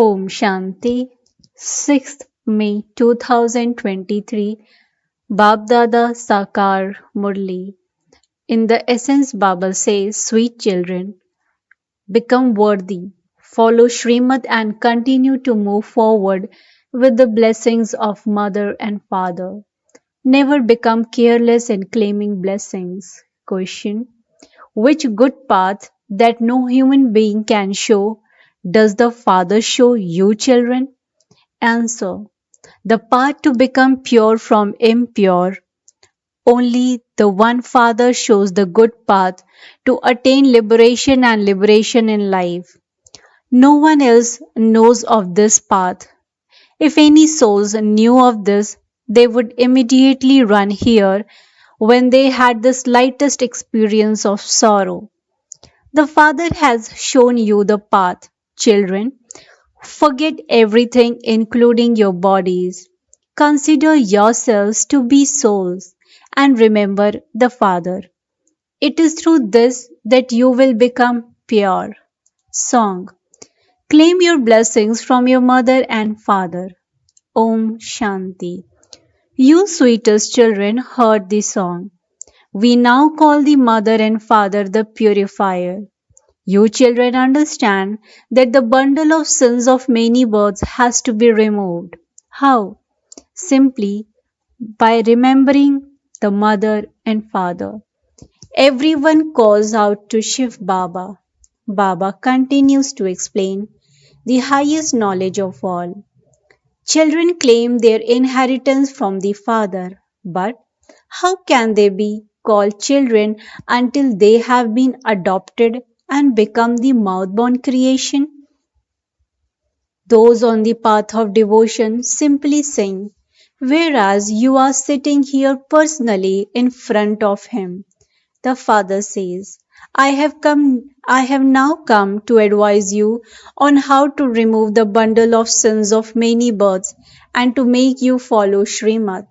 Om Shanti, 6th May 2023, Baapdada Sakar Murli. In the essence, Baba says, sweet children, become worthy, follow Srimad and continue to move forward with the blessings of mother and father. Never become careless in claiming blessings. Question: which good path that no human being can show does the Father show you, children? Answer: the path to become pure from impure. Only the one Father shows the good path to attain liberation and liberation in life. No one else knows of this path. If any souls knew of this, they would immediately run here when they had the slightest experience of sorrow. The Father has shown you the path, children. Forget everything, including your bodies. Consider yourselves to be souls and remember the Father. It is through this that you will become pure. Song: claim your blessings from your mother and father. Om Shanti. You sweetest children heard the song. We now call the mother and father the purifier. You children understand that the bundle of sins of many births has to be removed. How? Simply by remembering the mother and father. Everyone calls out to Shiv Baba. Baba continues to explain the highest knowledge of all. Children claim their inheritance from the father, but how can they be called children until they have been adopted and become the mouth-born creation? Those on the path of devotion simply sing, whereas you are sitting here personally in front of him. The Father says, I have now come to advise you on how to remove the bundle of sins of many births and to make you follow Srimad.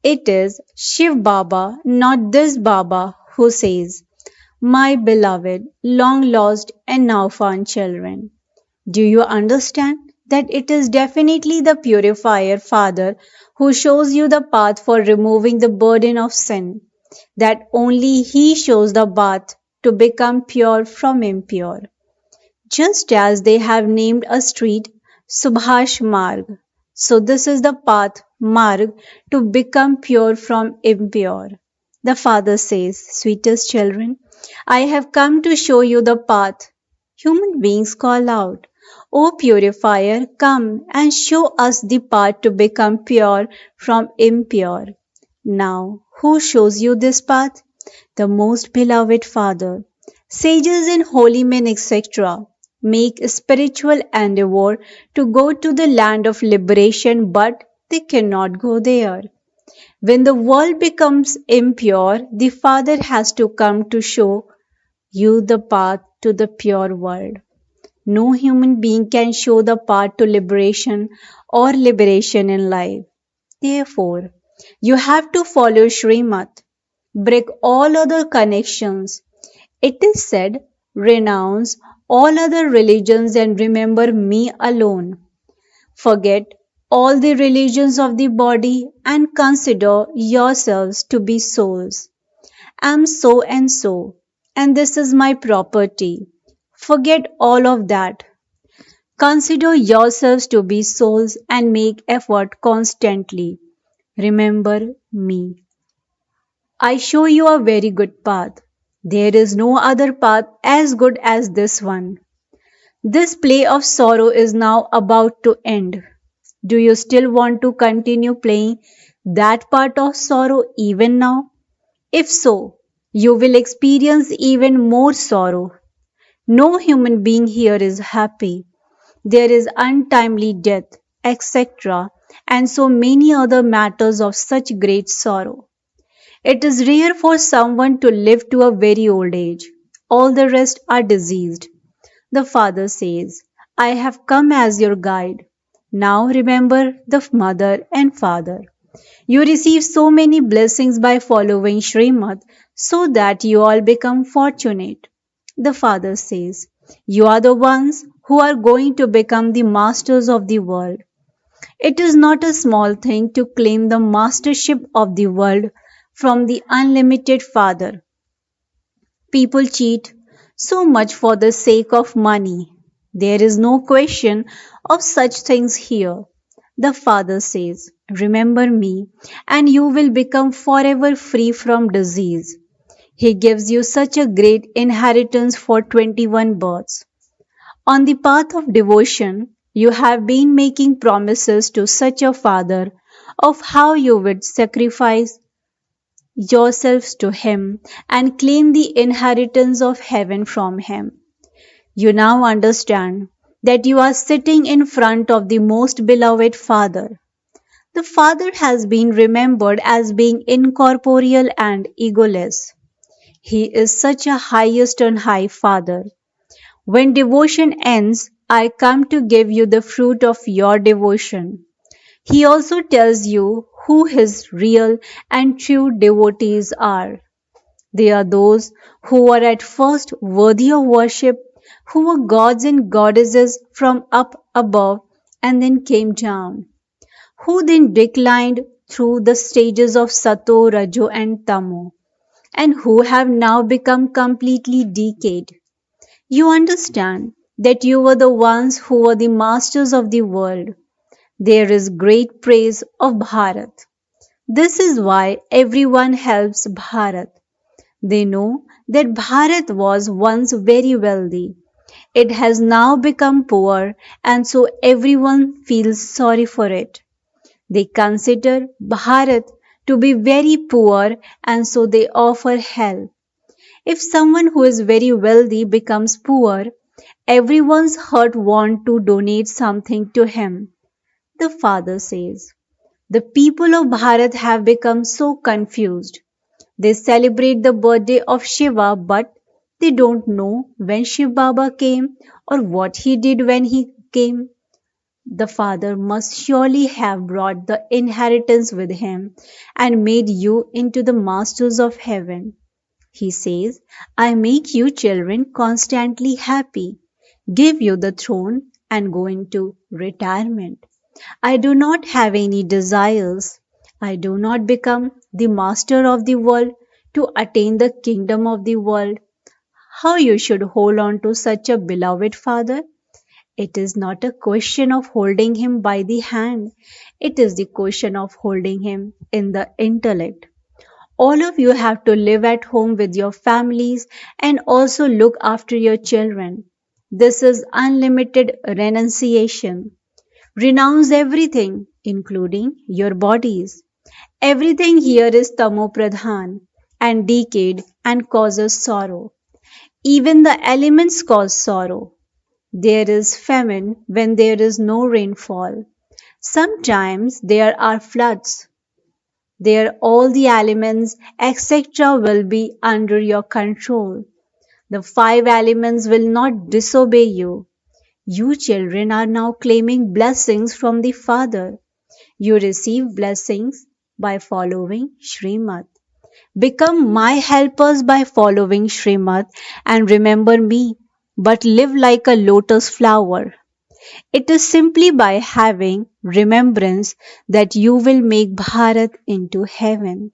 It is Shiv Baba, not this Baba, who says, my beloved, long lost and now found children. Do you understand that it is definitely the purifier Father who shows you the path for removing the burden of sin? That only He shows the path to become pure from impure. Just as they have named a street Subhash Marg, so this is the path Marg to become pure from impure. The Father says, sweetest children, I have come to show you the path. Human beings call out, O purifier, come and show us the path to become pure from impure. Now, who shows you this path? The most beloved Father. Sages and holy men, etc., make spiritual endeavor to go to the land of liberation, but they cannot go there. When the world becomes impure, the Father has to come to show you the path to the pure world. No human being can show the path to liberation or liberation in life. Therefore, you have to follow Srimad. Break all other connections. It is said, renounce all other religions and remember me alone. Forget all the religions of the body and consider yourselves to be souls. I am so, and this is my property. Forget all of that. Consider yourselves to be souls and make effort constantly. Remember me. I show you a very good path. There is no other path as good as this one. This play of sorrow is now about to end. Do you still want to continue playing that part of sorrow even now? If so, you will experience even more sorrow. No human being here is happy. There is untimely death, etc., and so many other matters of such great sorrow. It is rare for someone to live to a very old age. All the rest are diseased. The Father says, I have come as your guide. Now remember the mother and father. You receive so many blessings by following Srimad so that you all become fortunate. The Father says, you are the ones who are going to become the masters of the world. It is not a small thing to claim the mastership of the world from the unlimited Father. People cheat so much for the sake of money. There is no question of such things here. The Father says, "Remember me, and you will become forever free from disease." He gives you such a great inheritance for 21 births. On the path of devotion, you have been making promises to such a Father of how you would sacrifice yourselves to Him and claim the inheritance of heaven from Him. You now understand that you are sitting in front of the most beloved Father. The Father has been remembered as being incorporeal and egoless. He is such a highest and high Father. When devotion ends, I come to give you the fruit of your devotion. He also tells you who his real and true devotees are. They are those who were at first worthy of worship, who were gods and goddesses from up above and then came down, who then declined through the stages of Sato, Rajo, and Tamo, and who have now become completely decayed. You understand that you were the ones who were the masters of the world. There is great praise of Bharat. This is why everyone helps Bharat. They know that Bharat was once very wealthy. It has now become poor, and so everyone feels sorry for it. They consider Bharat to be very poor, and so they offer help. If someone who is very wealthy becomes poor, everyone's heart wants to donate something to him. The father says, "The people of Bharat have become so confused. They celebrate the birthday of Shiva, but they don't know when Shiv Baba came or what he did when he came. The Father must surely have brought the inheritance with him and made you into the masters of heaven." He says, "I make you children constantly happy, give you the throne, and go into retirement. I do not have any desires. I do not become the master of the world to attain the kingdom of the world." How you should hold on to such a beloved Father? It is not a question of holding him by the hand. It is the question of holding him in the intellect. All of you have to live at home with your families and also look after your children. This is unlimited renunciation. Renounce everything, including your bodies. Everything here is tamo pradhan and decayed and causes sorrow. Even the elements cause sorrow. There is famine when there is no rainfall. Sometimes there are floods. There all the elements, etc., will be under your control. The five elements will not disobey you. You children are now claiming blessings from the Father. You receive blessings by following Srimad. Become my helpers by following Srimad and remember me, but live like a lotus flower. It is simply by having remembrance that you will make Bharat into heaven.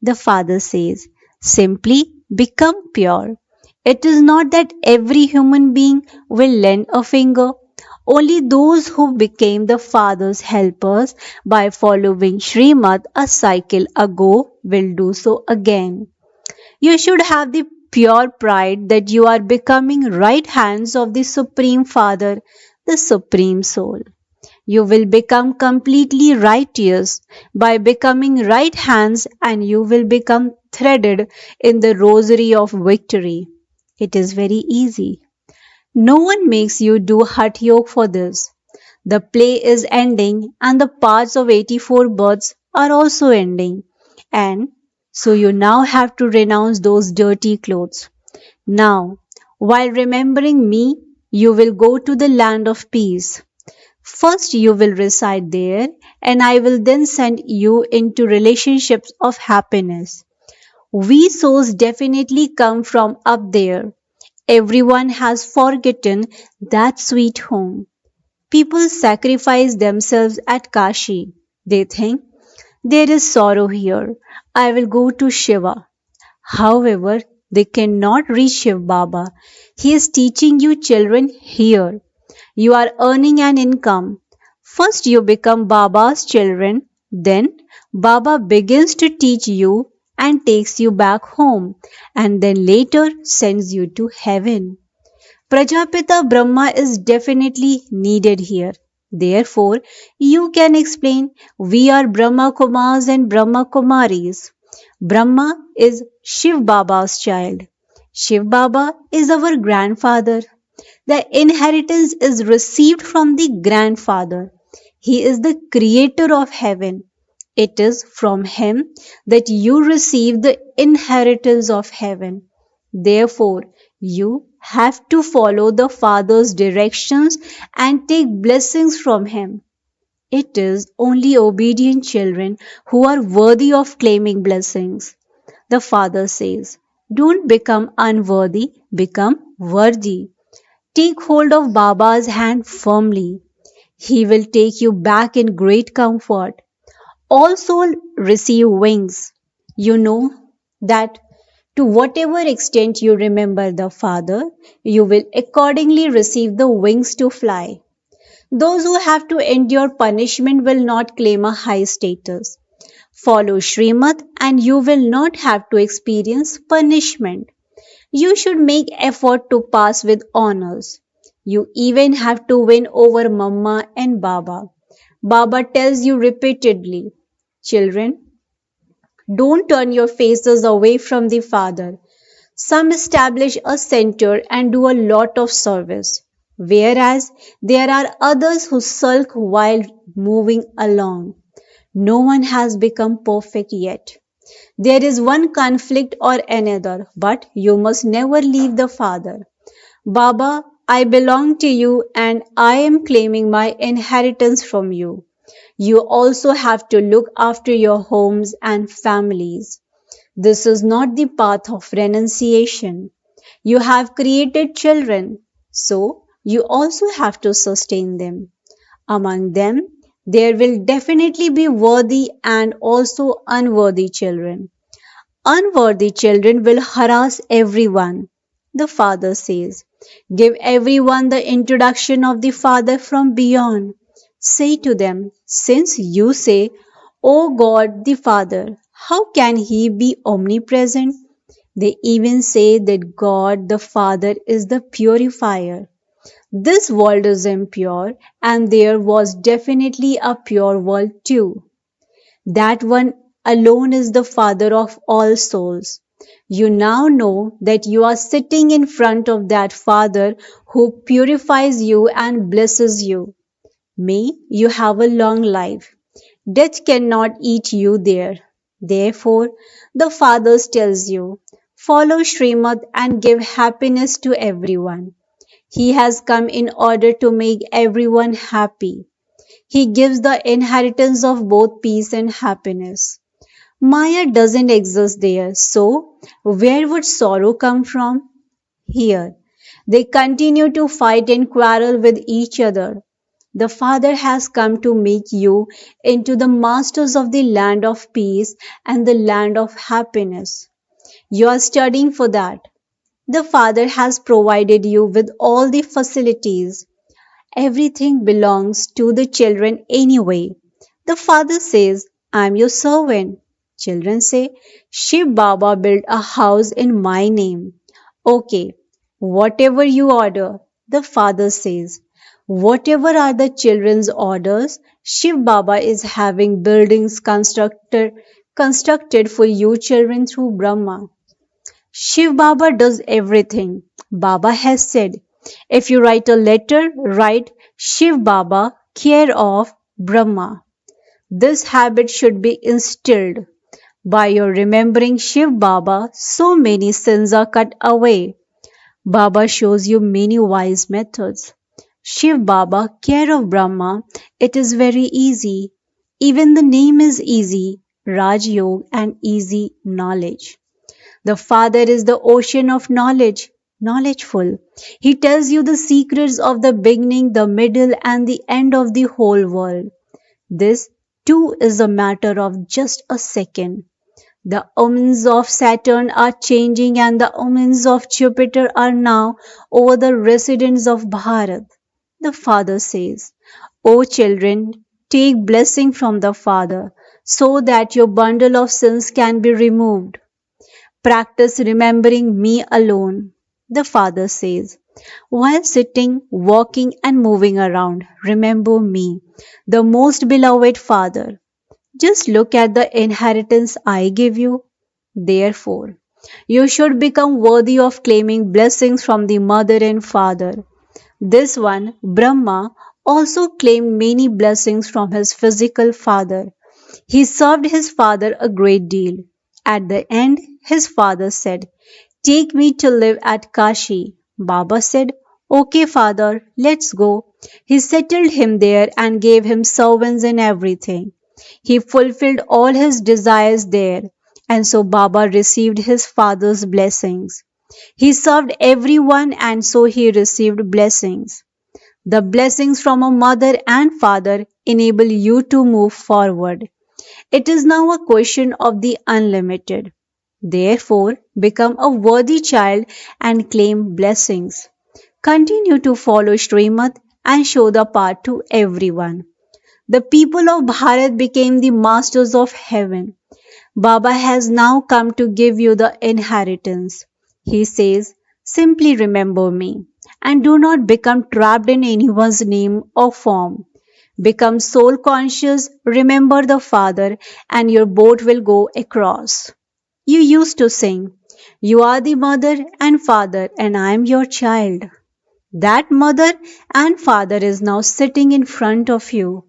The Father says, simply become pure. It is not that every human being will lend a finger. Only those who became the Father's helpers by following Srimad a cycle ago will do so again. You should have the pure pride that you are becoming right hands of the Supreme Father, the Supreme Soul. You will become completely righteous by becoming right hands, and you will become threaded in the rosary of victory. It is very easy. No one makes you do hot yoke for this. The play is ending and the parts of 84 births are also ending. And so you now have to renounce those dirty clothes. Now, while remembering me, you will go to the land of peace. First, you will reside there, and I will then send you into relationships of happiness. We souls definitely come from up there. Everyone has forgotten that sweet home. People sacrifice themselves at Kashi. They think, there is sorrow here. I will go to Shiva. However, they cannot reach Shiv Baba. He is teaching you children here. You are earning an income. First, you become Baba's children, then, Baba begins to teach you and takes you back home, and then later sends you to heaven. Prajapita Brahma is definitely needed here. Therefore, you can explain we are Brahma Kumars and Brahma Kumaris. Brahma is Shiv Baba's child. Shiv Baba is our grandfather. The inheritance is received from the grandfather. He is the creator of heaven. It is from him that you receive the inheritance of heaven. Therefore, you have to follow the Father's directions and take blessings from him. It is only obedient children who are worthy of claiming blessings. The Father says, don't become unworthy, become worthy. Take hold of Baba's hand firmly. He will take you back in great comfort. All souls receive wings. You know that to whatever extent you remember the Father, you will accordingly receive the wings to fly. Those who have to endure punishment will not claim a high status. Follow Srimad and you will not have to experience punishment. You should make effort to pass with honors. You even have to win over Mama and Baba. Baba tells you repeatedly, children, don't turn your faces away from the Father. Some establish a center and do a lot of service, whereas there are others who sulk while moving along. No one has become perfect yet. There is one conflict or another, but you must never leave the Father. Baba, I belong to you and I am claiming my inheritance from you. You also have to look after your homes and families. This is not the path of renunciation. You have created children, so you also have to sustain them. Among them, there will definitely be worthy and also unworthy children. Unworthy children will harass everyone. The Father says, give everyone the introduction of the Father from beyond. Say to them, since you say, O God the Father, how can He be omnipresent? They even say that God the Father is the purifier. This world is impure, and there was definitely a pure world too. That one alone is the Father of all souls. You now know that you are sitting in front of that Father who purifies you and blesses you. May you have a long life. Death cannot eat you there. Therefore, the Father tells you, follow Srimad and give happiness to everyone. He has come in order to make everyone happy. He gives the inheritance of both peace and happiness. Maya doesn't exist there, so where would sorrow come from? Here. They continue to fight and quarrel with each other. The Father has come to make you into the masters of the land of peace and the land of happiness. You are studying for that. The Father has provided you with all the facilities. Everything belongs to the children anyway. The Father says, I am your servant. Children say, Shiv Baba built a house in my name. Okay, whatever you order, the Father says. Whatever are the children's orders, Shiv Baba is having buildings constructed for you children through Brahma. Shiv Baba does everything. Baba has said, if you write a letter, write Shiv Baba, care of Brahma. This habit should be instilled. By your remembering Shiv Baba, so many sins are cut away. Baba shows you many wise methods. Shiv Baba, care of Brahma, it is very easy. Even the name is easy, Raj Yog and easy knowledge. The Father is the ocean of knowledge. knowledgeful. He tells you the secrets of the beginning, the middle, and the end of the whole world. This, too, is a matter of just a second. The omens of Saturn are changing, and the omens of Jupiter are now over the residents of Bharat. The Father says, O children, take blessing from the Father, so that your bundle of sins can be removed. Practice remembering me alone, the Father says. While sitting, walking, and moving around, remember me, the most beloved Father. Just look at the inheritance I give you. Therefore, you should become worthy of claiming blessings from the mother and father. This one, Brahma, also claimed many blessings from his physical father. He served his father a great deal. At the end, his father said, Take me to live at Kashi. Baba said, Okay, father, let's go. He settled him there and gave him servants and everything. He fulfilled all his desires there, and so Baba received his father's blessings. He served everyone, and so he received blessings. The blessings from a mother and father enable you to move forward. It is now a question of the unlimited. Therefore, become a worthy child and claim blessings. Continue to follow Srimad and show the path to everyone. The people of Bharat became the masters of heaven. Baba has now come to give you the inheritance. He says, simply remember me and do not become trapped in anyone's name or form. Become soul conscious, remember the Father, and your boat will go across. You used to sing, You are the mother and father, and I am your child. That mother and father is now sitting in front of you.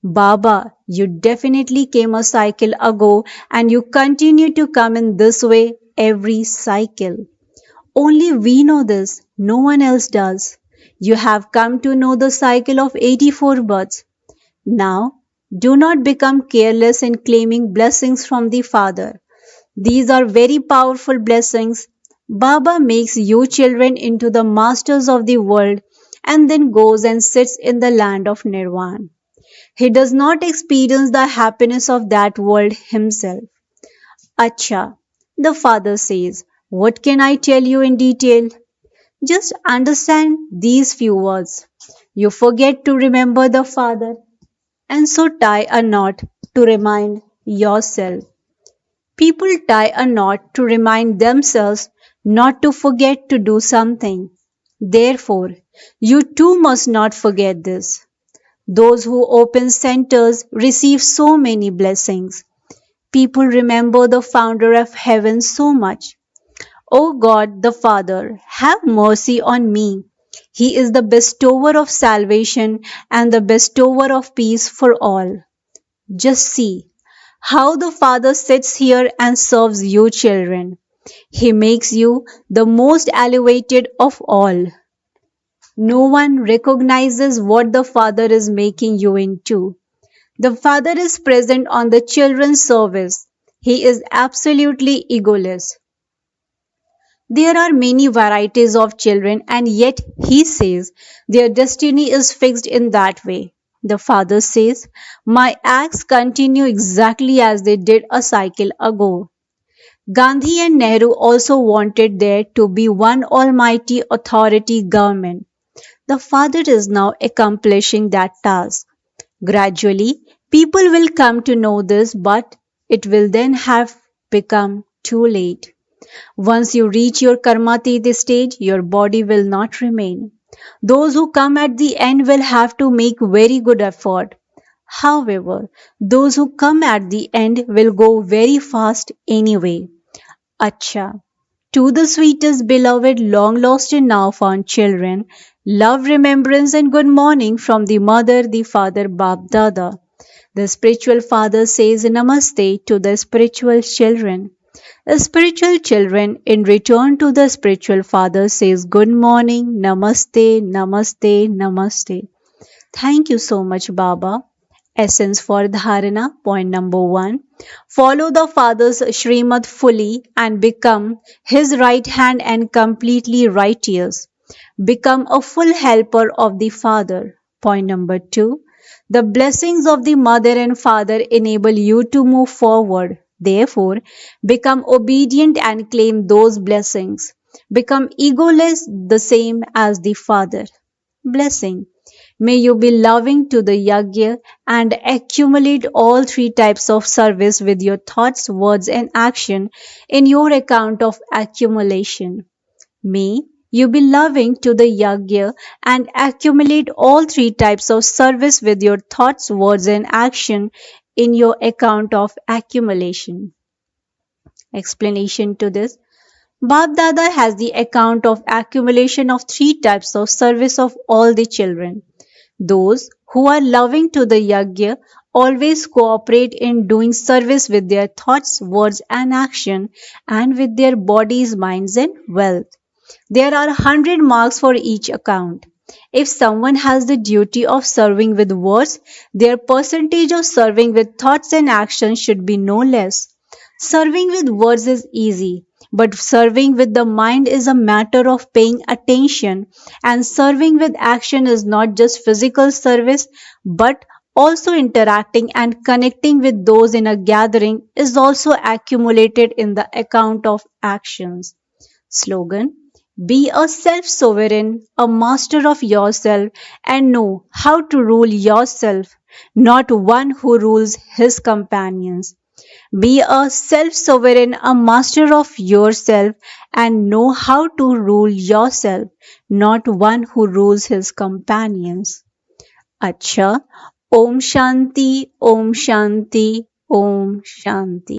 Baba, you definitely came a cycle ago and you continue to come in this way every cycle. Only we know this, no one else does. You have come to know the cycle of 84 births. Now, do not become careless in claiming blessings from the Father. These are very powerful blessings. Baba makes you children into the masters of the world and then goes and sits in the land of Nirvana. He does not experience the happiness of that world himself. Acha, the father says, what can I tell you in detail? Just understand these few words. You forget to remember the father and so tie a knot to remind yourself. People tie a knot to remind themselves not to forget to do something. Therefore, you too must not forget this. Those who open centers receive so many blessings. People remember the founder of heaven so much. O God the Father, have mercy on me. He is the bestower of salvation and the bestower of peace for all. Just see how the Father sits here and serves you children. He makes you the most elevated of all. No one recognizes what the Father is making you into. The Father is present on the children's service. He is absolutely egoless. There are many varieties of children, and yet He says their destiny is fixed in that way. The Father says, My acts continue exactly as they did a cycle ago. Gandhi and Nehru also wanted there to be one almighty authority government. The Father is now accomplishing that task. Gradually, people will come to know this, but it will then have become too late. Once you reach your karmatita stage, your body will not remain. Those who come at the end will have to make very good effort. However, those who come at the end will go very fast anyway. Acha. To the sweetest beloved long lost and now found children, love, remembrance and good morning from the mother, the father, Baapdada. The spiritual father says namaste to the spiritual children. The spiritual children in return to the spiritual father says good morning, namaste, namaste, namaste. Thank you so much, Baba. Essence for Dharana. Point number 1. Follow the Father's Srimad fully and become his right hand and completely righteous. Become a full helper of the Father. Point number 2. The blessings of the mother and father enable you to move forward. Therefore, become obedient and claim those blessings. Become egoless, the same as the Father. Blessing. May you be loving to the yajna and accumulate all three types of service with your thoughts, words, and action in your account of accumulation. May you be loving to the yajna and accumulate all three types of service with your thoughts, words, and action in your account of accumulation. Explanation to this. Baapdada has the account of accumulation of three types of service of all the children. Those who are loving to the yajna always cooperate in doing service with their thoughts, words, and action, and with their bodies, minds, and wealth. There are 100 marks for each account. If someone has the duty of serving with words, their percentage of serving with thoughts and actions should be no less. Serving with words is easy, but serving with the mind is a matter of paying attention, and serving with action is not just physical service, but also interacting and connecting with those in a gathering is also accumulated in the account of actions. Slogan. Be a self-sovereign, a master of yourself, and know how to rule yourself, not one who rules his companions. Be a self-sovereign, a master of yourself, and know how to rule yourself, not one who rules his companions. Acha. Om Shanti, Om Shanti, Om Shanti.